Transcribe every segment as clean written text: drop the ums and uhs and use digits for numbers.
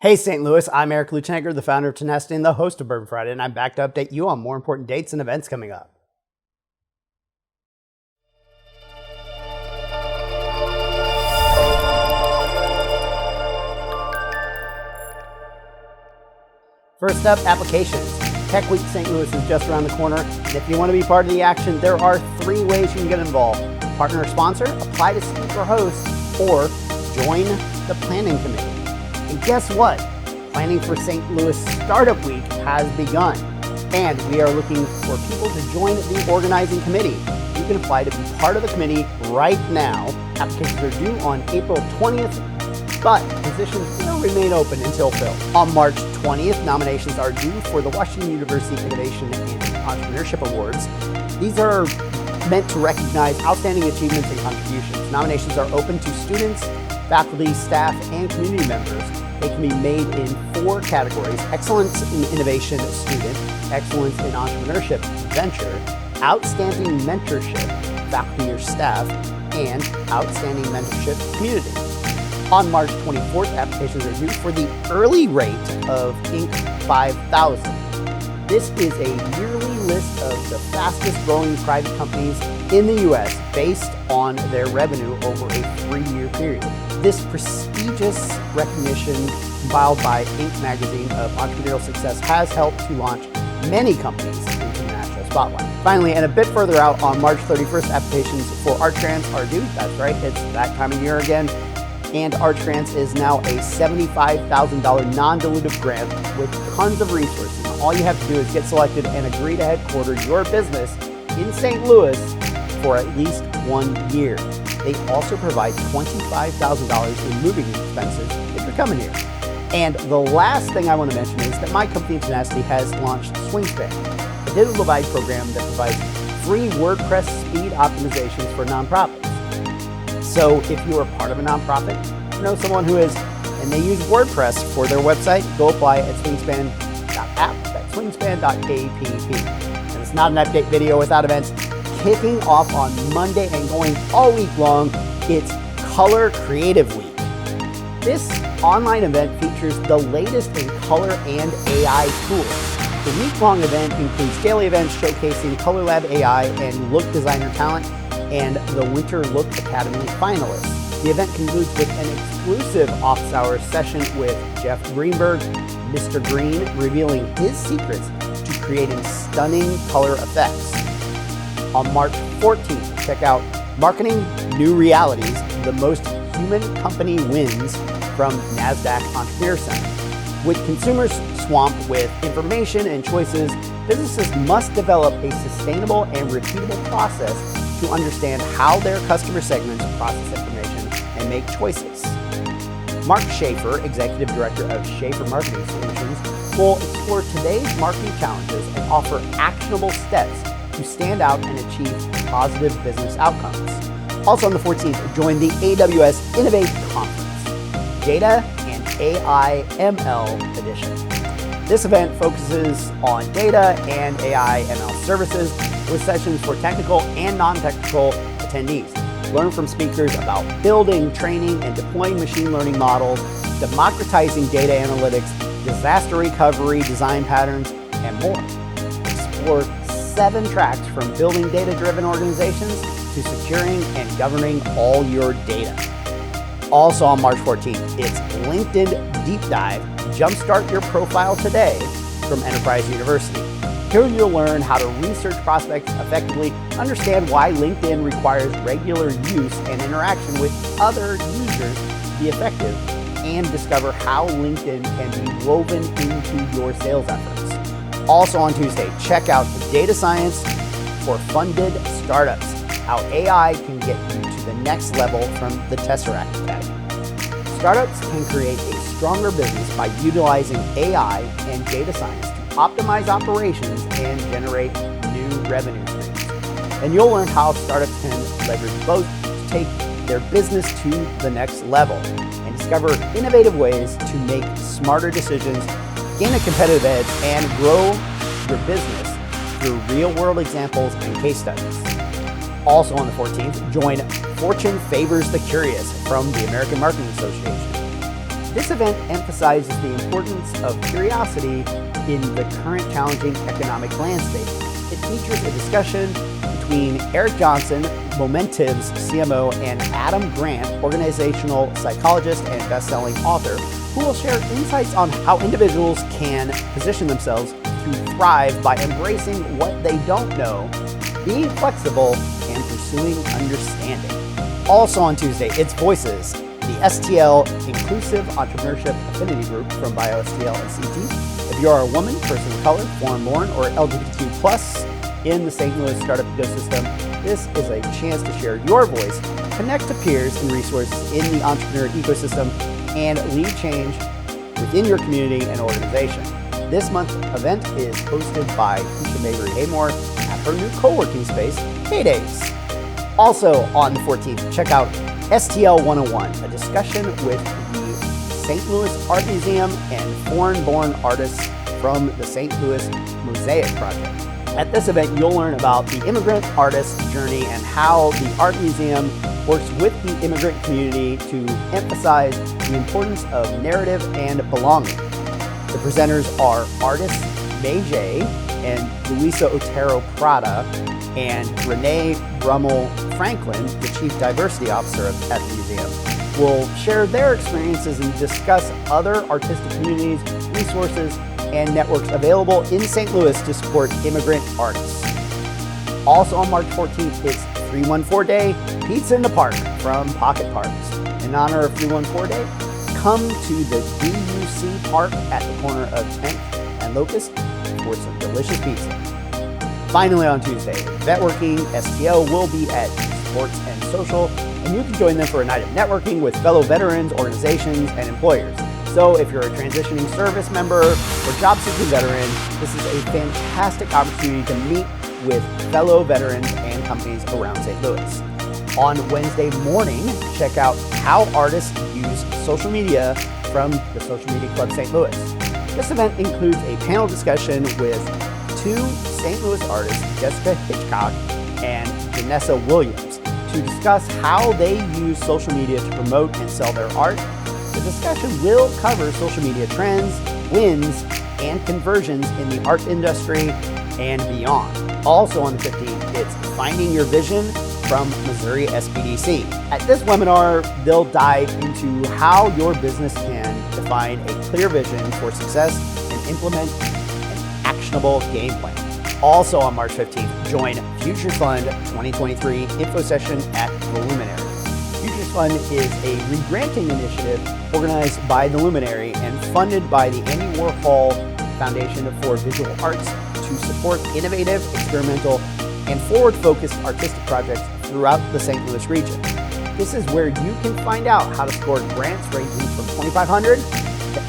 Hey St. Louis, I'm Eric Luchenegger, the founder of Tenacity and the host of Bourbon Friday, and I'm back to update you on more important dates and events coming up. First up, applications. TechWeek St. Louis is just around the corner, and if you want to be part of the action, there are 3 ways you can get involved. Partner or sponsor, apply to speak or host, or join the planning committee. And guess what? Planning for St. Louis Startup Week has begun, and we are looking for people to join the organizing committee. You can apply to be part of the committee right now. Applications are due on April 20th, but positions will remain open until filled. On March 20th, nominations are due for the Washington University Innovation and Entrepreneurship Awards. These are meant to recognize outstanding achievements and contributions. Nominations are open to students, faculty, staff, and community members. They can be made in 4 categories: excellence in innovation student, excellence in entrepreneurship venture, outstanding mentorship faculty or staff, and outstanding mentorship community. On March 24th, applications are due for the early rate of Inc. 5000. This is a yearly list of the fastest growing private companies in the U.S. based on their revenue over a 3-year period. This prestigious recognition, compiled by Inc. magazine of entrepreneurial success, has helped to launch many companies into the national spotlight. Finally, and a bit further out, on March 31st, applications for ArchGrants are due. That's right, it's that time of year again. And ArchGrants is now a $75,000 non-dilutive grant with tons of resources. All you have to do is get selected and agree to headquarter your business in St. Louis for at least 1 year. They also provide $25,000 in moving expenses if you're coming here. And the last thing I want to mention is that my company, Tenacity, has launched Swingspan, a digital divide program that provides free WordPress speed optimizations for nonprofits. So if you are part of a nonprofit, you know someone who is, and they use WordPress for their website, go apply at swingspan.app. That's swingspan.app. And it's not an update video without events. Kicking off on Monday and going all week long, it's Color Creative Week. This online event features the latest in color and AI tools. The week-long event includes daily events showcasing Color Lab AI and Look Designer talent, and the Winter Look Academy finalists. The event concludes with an exclusive office hours session with Jeff Greenberg, Mr. Green, revealing his secrets to creating stunning color effects. On March 14th, check out Marketing New Realities, the most human company wins from Nasdaq Entrepreneur Center. With consumers swamped with information and choices, businesses must develop a sustainable and repeatable process to understand how their customer segments process information and make choices. Mark Schaefer, Executive Director of Schaefer Marketing Solutions, will explore today's marketing challenges and offer actionable steps to stand out and achieve positive business outcomes. Also on the 14th, join the AWS Innovate Conference, Data and AI ML Edition. This event focuses on data and AI ML services with sessions for technical and non-technical attendees. Learn from speakers about building, training, and deploying machine learning models, democratizing data analytics, disaster recovery, design patterns, and more. Explore 7 tracks from building data-driven organizations to securing and governing all your data. Also on March 14th, it's LinkedIn Deep Dive, Jumpstart Your Profile Today from Enterprise University. Here you'll learn how to research prospects effectively, understand why LinkedIn requires regular use and interaction with other users to be effective, and discover how LinkedIn can be woven into your sales efforts. Also on Tuesday, check out Data Science for Funded Startups, how AI can get you to the next level from the Tesseract Academy. Startups can create a stronger business by utilizing AI and data science to optimize operations and generate new revenue streams. And you'll learn how startups can leverage both to take their business to the next level and discover innovative ways to make smarter decisions, gain a competitive edge, and grow your business through real-world examples and case studies. Also on the 14th, join Fortune Favors the Curious from the American Marketing Association. This event emphasizes the importance of curiosity in the current challenging economic landscape. It features a discussion between Eric Johnson, Momentive's CMO, and Adam Grant, organizational psychologist and best-selling author, who will share insights on how individuals can position themselves to thrive by embracing what they don't know, being flexible, and pursuing understanding. Also on Tuesday, it's Voices, the STL Inclusive Entrepreneurship Affinity Group from BioSTL and CT. If you are a woman, person of color, foreign-born, or LGBTQ+ in the St. Louis startup ecosystem, this is a chance to share your voice, connect to peers and resources in the entrepreneur ecosystem, and lead change within your community and organization. This month's event is hosted by Keisha Mabry Haymore at her new co-working space, Heydays. Also on the 14th, check out STL 101, a discussion with the St. Louis Art Museum and foreign-born artists from the St. Louis Mosaic Project. At this event, you'll learn about the immigrant artist journey and how the Art Museum works with the immigrant community to emphasize the importance of narrative and belonging. The presenters are artists May J. and Luisa Otero Prada and Renee Brummel Franklin, the Chief Diversity Officer at the museum, will share their experiences and discuss other artistic communities, resources, and networks available in St. Louis to support immigrant artists. Also on March 14th, it's 314 Day Pizza in the Park from Pocket Parks. In honor of 314 Day, come to the DUC Park at the corner of 10th and Locust for some delicious pizza. Finally on Tuesday, Vetworking STL will be at Sports and Social, and you can join them for a night of networking with fellow veterans, organizations, and employers. So if you're a transitioning service member or job-seeking veteran, this is a fantastic opportunity to meet with fellow veterans and companies around St. Louis. On Wednesday morning, check out how artists use social media from the Social Media Club St. Louis. This event includes a panel discussion with two St. Louis artists, Jessica Hitchcock and Janessa Williams, to discuss how they use social media to promote and sell their art. The discussion will cover social media trends, wins, and conversions in the art industry and beyond. Also on the 15th, it's Finding Your Vision from Missouri SBDC. At this webinar, they'll dive into how your business can define a clear vision for success and implement an actionable game plan. Also on March 15th, join Futures Fund 2023 info session at the Luminary. Futures Fund is a regranting initiative organized by the Luminary and funded by the Andy Warhol Foundation for Visual Arts to support innovative, experimental, and forward-focused artistic projects throughout the St. Louis region. This is where you can find out how to score grants ranging from $2,500 to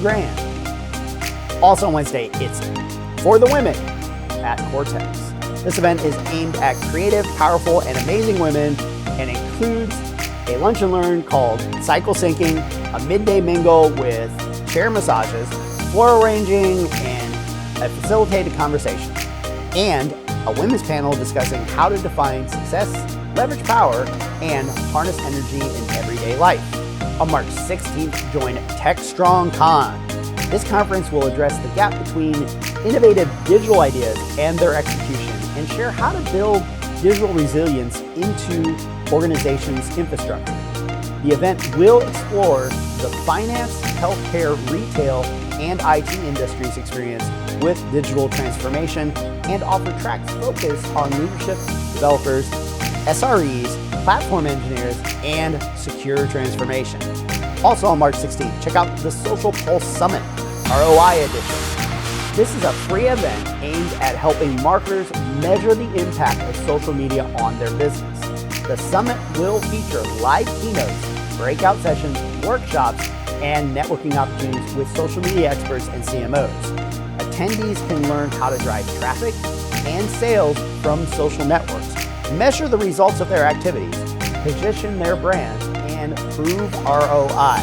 $8,000. Also on Wednesday, it's For the Women at Cortex. This event is aimed at creative, powerful, and amazing women and includes a lunch and learn called Cycle Syncing, a midday mingle with chair massages, floor arranging, and a facilitated conversation, and a women's panel discussing how to define success, leverage power, and harness energy in everyday life. On March 16th, join TechStrongCon. This conference will address the gap between innovative digital ideas and their execution and share how to build digital resilience into organizations' infrastructure. The event will explore the finance, healthcare, retail, and IT industries experience with digital transformation and offer tracks focused on leadership, developers, SREs, platform engineers, and secure transformation. Also on March 16th, check out the Social Pulse Summit, ROI edition. This is a free event aimed at helping marketers measure the impact of social media on their business. The summit will feature live keynotes, breakout sessions, workshops, and networking opportunities with social media experts and CMOs. Attendees can learn how to drive traffic and sales from social networks, measure the results of their activities, position their brands, and prove ROI.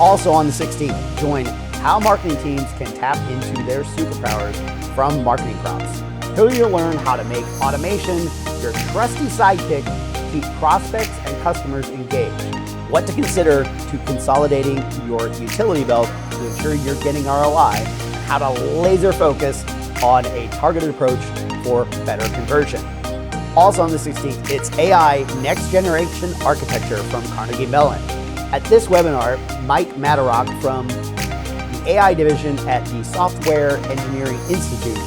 Also on the 16th, join how marketing teams can tap into their superpowers from Marketing Props. Here you'll learn how to make automation your trusty sidekick to keep prospects and customers engaged. what to consider to consolidating your utility belt to ensure you're getting ROI, and how to laser focus on a targeted approach for better conversion. Also on the 16th, it's AI Next Generation Architecture from Carnegie Mellon. At this webinar, Mike Matterock from the AI division at the Software Engineering Institute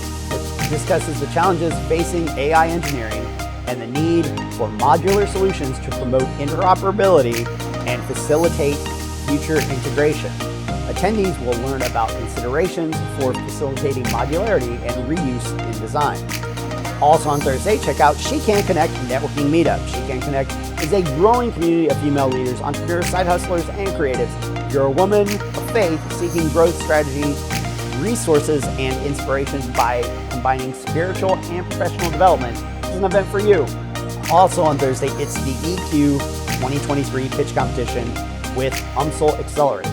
discusses the challenges facing AI engineering and the need for modular solutions to promote interoperability and facilitate future integration. Attendees will learn about considerations for facilitating modularity and reuse in design. Also on Thursday, check out She Can Connect Networking Meetup. She Can Connect is a growing community of female leaders, entrepreneurs, side hustlers, and creatives. If you're a woman of faith seeking growth strategy, resources, and inspiration by combining spiritual and professional development, this is an event for you. Also on Thursday, it's the EQ 2023 pitch competition with UMSL Accelerate.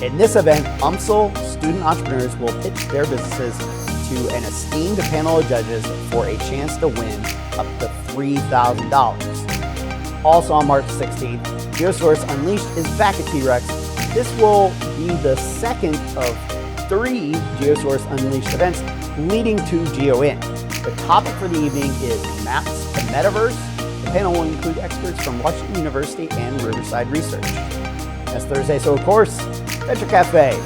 In this event, UMSL student entrepreneurs will pitch their businesses to an esteemed panel of judges for a chance to win up to $3,000. Also on March 16th, GeoSource Unleashed is back at T-Rex. This will be the second of 3 GeoSource Unleashed events leading to GeoIn. The topic for the evening is Maps to Metaverse. The panel will include experts from Washington University and Riverside Research. That's Thursday, so of course, Venture Cafe.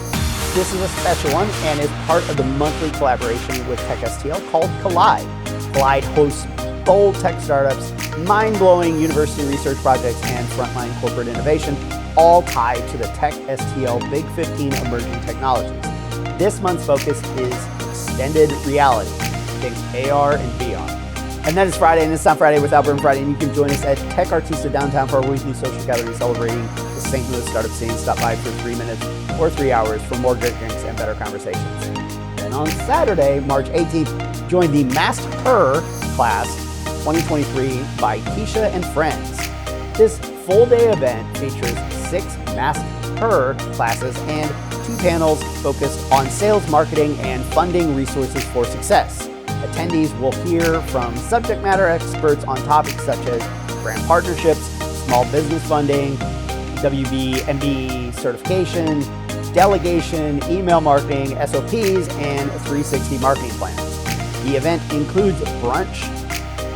This is a special one and is part of the monthly collaboration with TechSTL called Collide. Collide hosts bold tech startups, mind-blowing university research projects, and frontline corporate innovation, all tied to the TechSTL Big 15 emerging technologies. This month's focus is extended reality, think AR and VR. And that is Friday, and it's not Friday without Bourbon Friday, and you can join us at Tech Artista downtown for our weekly social gathering celebrating the St. Louis startup scene. Stop by for 3 minutes or 3 hours for more great drinks and better conversations. Then on Saturday, March 18th, join the Masked Her class 2023 by Keisha and friends. This full-day event features 6 Masked Her classes and 2 panels focused on sales, marketing, and funding resources for success. Attendees will hear from subject matter experts on topics such as brand partnerships, small business funding, WB/MB certification, delegation, email marketing, SOPs, and 360 marketing plans. The event includes brunch,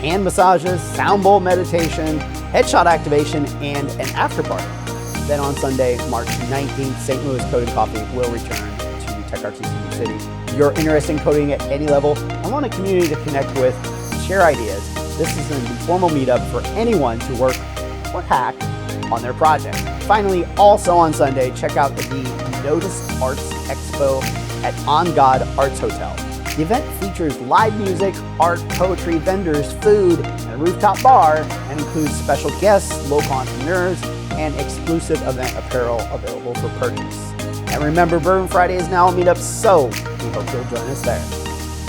hand massages, sound bowl meditation, headshot activation, and an after party. Then on Sunday, March 19th, St. Louis Code and Coffee will return to Tech Artista New City. If you're interested in coding at any level and want a community to connect with and share ideas, this is an informal meetup for anyone to work or hack on their project. Finally, also on Sunday, check out the Notice Arts Expo at On God Arts Hotel. The event features live music, art, poetry, vendors, food, and a rooftop bar, and includes special guests, local entrepreneurs, and exclusive event apparel available for purchase. And remember, Bourbon Friday is now a meetup, so we hope you'll join us there.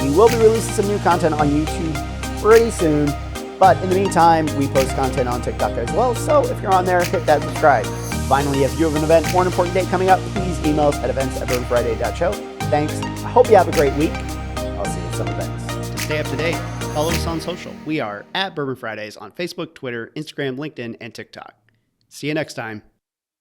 We will be releasing some new content on YouTube pretty soon, but in the meantime, we post content on TikTok as well, so if you're on there, hit that subscribe. Finally, if you have an event or an important date coming up, please email us at events@bourbonfriday.show. Thanks. I hope you have a great week. I'll see you at some events. To stay up to date, follow us on social. We are at Bourbon Fridays on Facebook, Twitter, Instagram, LinkedIn, and TikTok. See you next time.